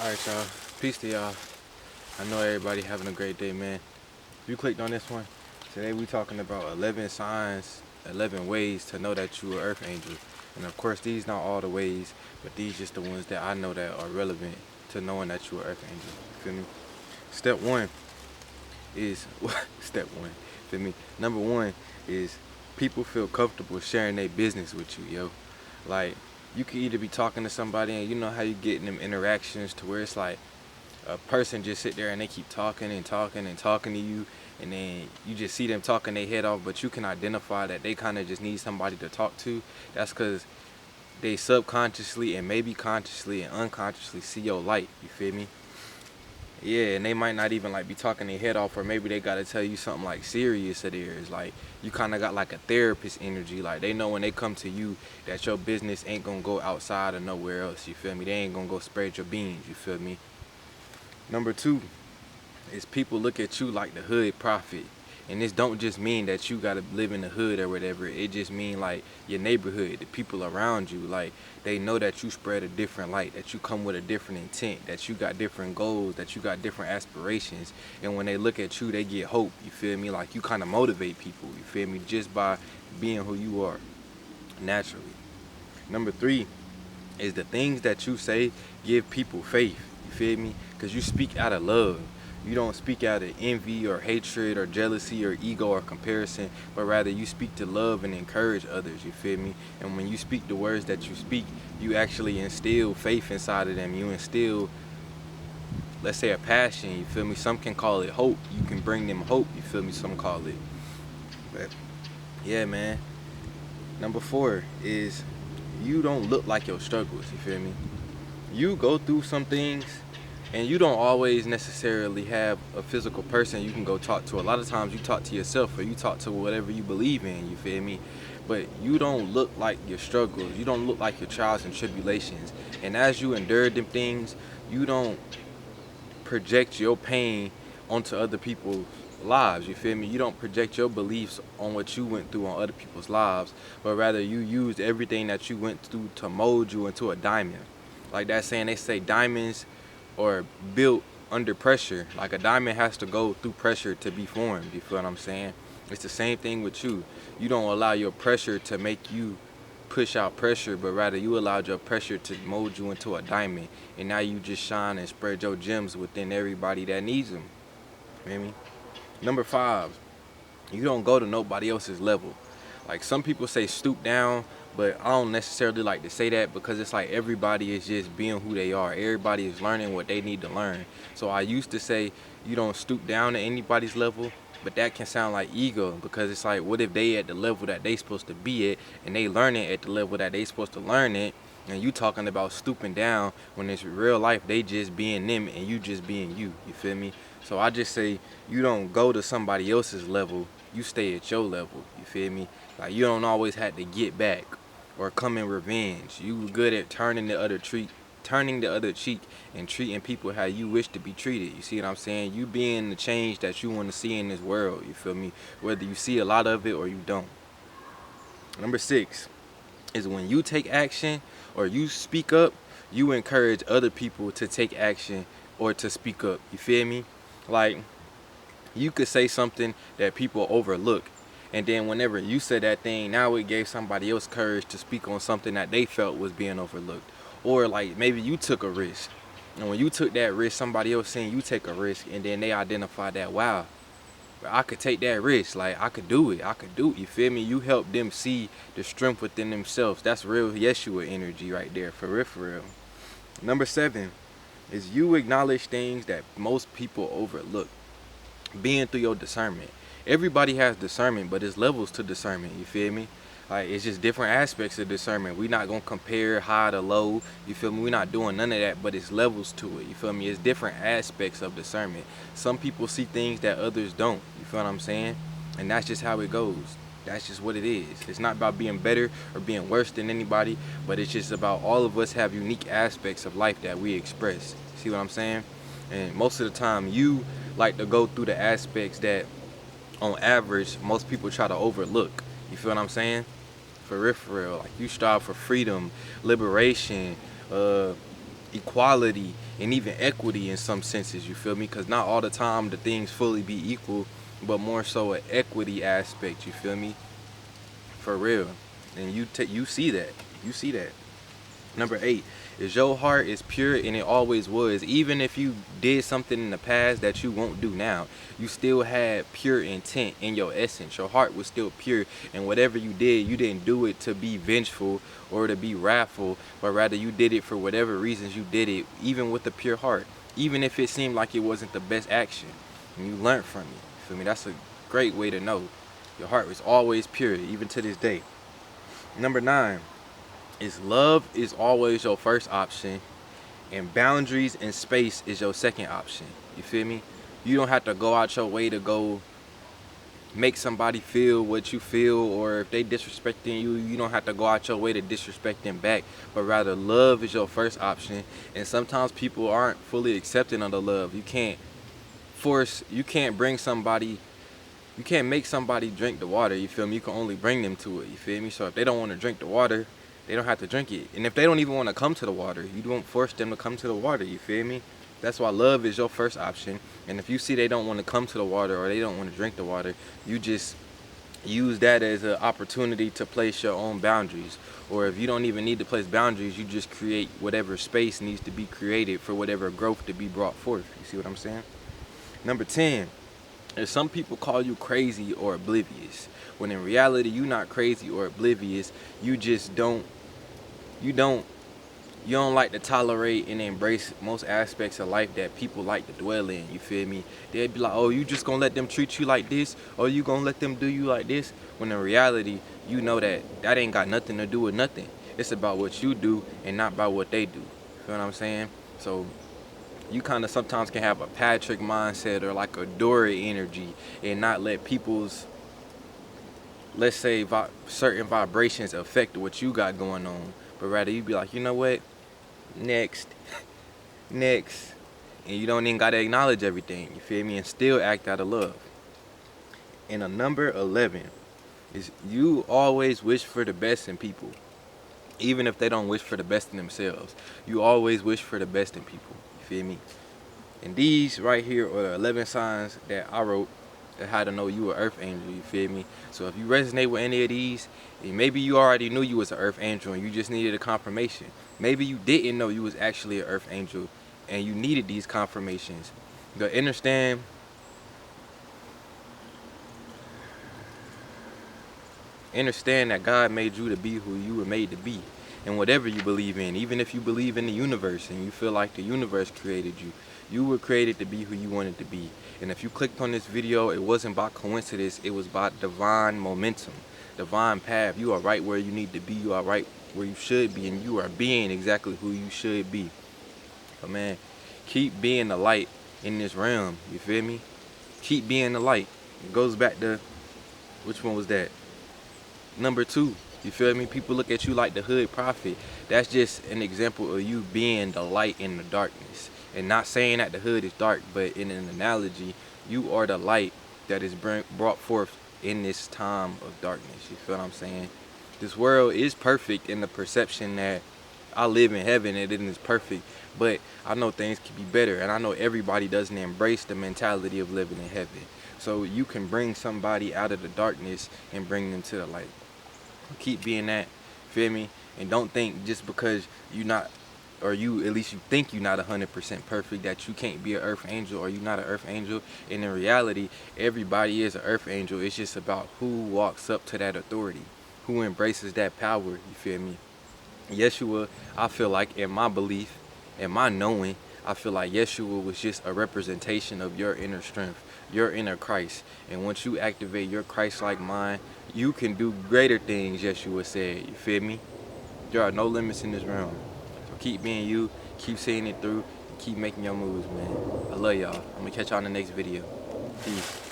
Alright, y'all. Peace to y'all. I know everybody having a great day, man. If you clicked on this one, today we talking about 11 signs, 11 ways to know that you are Earth Angel. And of course, these not all the ways, but these just the ones that I know that are relevant to knowing that you are Earth Angel. You feel me? Step one is, step one, feel me? Number one is people feel comfortable sharing their business with you, yo. Like, you could either be talking to somebody and you know how you get in them interactions to where it's like a person just sit there and they keep talking and talking and talking to you, and then you just see them talking their head off, but you can identify that they kind of just need somebody to talk to. That's because they subconsciously and maybe consciously and unconsciously see your light. You feel me? Yeah, and they might not even like be talking their head off, or maybe they gotta tell you something like serious of theirs. Like, you kind of got like a therapist energy. Like, they know when they come to you that your business ain't gonna go outside or nowhere else. You feel me? They ain't gonna go spread your beans. You feel me? Number two is people look at you like the hood prophet. And this don't just mean that you gotta live in the hood or whatever. It just mean like your neighborhood, the people around you. Like, they know that you spread a different light, that you come with a different intent, that you got different goals, that you got different aspirations. And when they look at you, they get hope. You feel me? Like, you kind of motivate people. You feel me? Just by being who you are naturally. Number three is the things that you say give people faith. You feel me? Because you speak out of love. You don't speak out of envy or hatred or jealousy or ego or comparison, but rather you speak to love and encourage others. You feel me? And when you speak the words that you speak, you actually instill faith inside of them. You instill, let's say, a passion. You feel me? Some can call it hope. You can bring them hope. You feel me? Some call it. But yeah, man. Number four is you don't look like your struggles. You feel me? You go through some things and you don't always necessarily have a physical person you can go talk to. A lot of times you talk to yourself, or you talk to whatever you believe in. You feel me? But you don't look like your struggles. You don't look like your trials and tribulations. And as you endure them things, you don't project your pain onto other people's lives. You feel me? You don't project your beliefs on what you went through on other people's lives, but rather you used everything that you went through to mold you into a diamond. Like that saying, they say diamonds are built under pressure. Like, a diamond has to go through pressure to be formed. You feel what I'm saying? It's the same thing with you. You don't allow your pressure to make you push out pressure, but rather you allowed your pressure to mold you into a diamond, and now you just shine and spread your gems within everybody that needs them. You feel me? Number five, you don't go to nobody else's level. Like, some people say stoop down, but I don't necessarily like to say that, because it's like everybody is just being who they are. Everybody is learning what they need to learn. So I used to say you don't stoop down to anybody's level, but that can sound like ego, because it's like, what if they at the level that they supposed to be at, and they learning at the level that they supposed to learn it, and you talking about stooping down when it's real life they just being them and you just being you. You feel me? So I just say you don't go to somebody else's level, you stay at your level. You feel me? Like, you don't always have to get back or come in revenge. You good at turning the other cheek and treating people how you wish to be treated. You see what I'm saying? You being the change that you want to see in this world. You feel me? Whether you see a lot of it or you don't. Number six is when you take action or you speak up, you encourage other people to take action or to speak up. You feel me? Like, you could say something that people overlook, and then whenever you said that thing, now it gave somebody else courage to speak on something that they felt was being overlooked. Or like, maybe you took a risk, and when you took that risk, somebody else seen you take a risk, and then they identified that, wow, I could take that risk. Like, I could do it. I could do it. You feel me? You help them see the strength within themselves. That's real Yeshua energy right there, for real, for real. Number seven is you acknowledge things that most people overlook, being through your discernment. Everybody has discernment, but it's levels to discernment. You feel me? Like, it's just different aspects of discernment. We're not gonna compare high to low. You feel me? We're not doing none of that, but it's levels to it. You feel me? It's different aspects of discernment. Some people see things that others don't. You feel what I'm saying? And that's just how it goes. That's just what it is. It's not about being better or being worse than anybody, but it's just about all of us have unique aspects of life that we express. See what I'm saying? And most of the time, you like to go through the aspects that, on average, most people try to overlook. You feel what I'm saying? For real, for real. Like, you strive for freedom, liberation, equality and even equity in some senses, you feel me? Because not all the time the things fully be equal, but more so an equity aspect, you feel me? For real. And you see that. You see that. Number 8 is your heart is pure, and it always was. Even if you did something in the past that you won't do now, you still had pure intent in your essence. Your heart was still pure, and whatever you did, you didn't do it to be vengeful or to be wrathful, but rather you did it for whatever reasons you did it, even with a pure heart, even if it seemed like it wasn't the best action, and you learned from it. You feel me? That's a great way to know your heart was always pure, even to this day. Number 9 is love is always your first option, and boundaries and space is your second option. You feel me? You don't have to go out your way to go make somebody feel what you feel, or if they disrespecting you, you don't have to go out your way to disrespect them back, but rather love is your first option. And sometimes people aren't fully accepting of the love. You can't make somebody drink the water, you feel me? You can only bring them to it, you feel me? So if they don't want to drink the water, they don't have to drink it. And if they don't even want to come to the water, you don't force them to come to the water, you feel me? That's why love is your first option. And if you see they don't want to come to the water or they don't want to drink the water, you just use that as an opportunity to place your own boundaries. Or if you don't even need to place boundaries, you just create whatever space needs to be created for whatever growth to be brought forth. You see what I'm saying? Number 10. And some people call you crazy or oblivious, when in reality you're not crazy or oblivious. You just don't like to tolerate and embrace most aspects of life that people like to dwell in. You feel me? They'd be like, oh, you just gonna let them treat you like this, or you gonna let them do you like this, when in reality you know that ain't got nothing to do with nothing. It's about what you do and not about what they do. Feel what I'm saying? So you kind of sometimes can have a Patrick mindset or like a Dory energy, and not let people's, let's say, certain vibrations affect what you got going on, but rather you be like, you know what, next, next, and you don't even gotta acknowledge everything, you feel me, and still act out of love. And a number 11 is you always wish for the best in people, even if they don't wish for the best in themselves. You always wish for the best in people, you feel me? And these right here are the 11 signs that I wrote that how to know you an earth angel, you feel me? So if you resonate with any of these, and maybe you already knew you was an earth angel and you just needed a confirmation. Maybe you didn't know you was actually an earth angel and you needed these confirmations. But understand that God made you to be who you were made to be. And whatever you believe in, even if you believe in the universe and you feel like the universe created you, you were created to be who you wanted to be. And if you clicked on this video, it wasn't by coincidence, it was by divine momentum, divine path. You are right where you need to be, you are right where you should be, and you are being exactly who you should be. But man, keep being the light in this realm, you feel me? Keep being the light. It goes back to, which one was that? Number 2. You feel me? People look at you like the hood prophet. That's just an example of you being the light in the darkness. And not saying that the hood is dark, but in an analogy, you are the light that is brought forth in this time of darkness. You feel what I'm saying? This world is perfect in the perception that I live in heaven and it is perfect. But I know things can be better. And I know everybody doesn't embrace the mentality of living in heaven. So you can bring somebody out of the darkness and bring them to the light. Keep being that, feel me? And don't think just because you're not, or you at least you think you're not 100% perfect, that you can't be an earth angel or you're not an earth angel. And in reality, everybody is an earth angel. It's just about who walks up to that authority, who embraces that power, you feel me? Yeshua, I feel like, in my belief, in my knowing, I feel like Yeshua was just a representation of your inner strength, your inner Christ. And once you activate your Christ-like mind, you can do greater things, Yeshua said. You feel me? There are no limits in this realm. So keep being you, keep seeing it through, keep making your moves, man. I love y'all. I'm gonna catch y'all in the next video. Peace.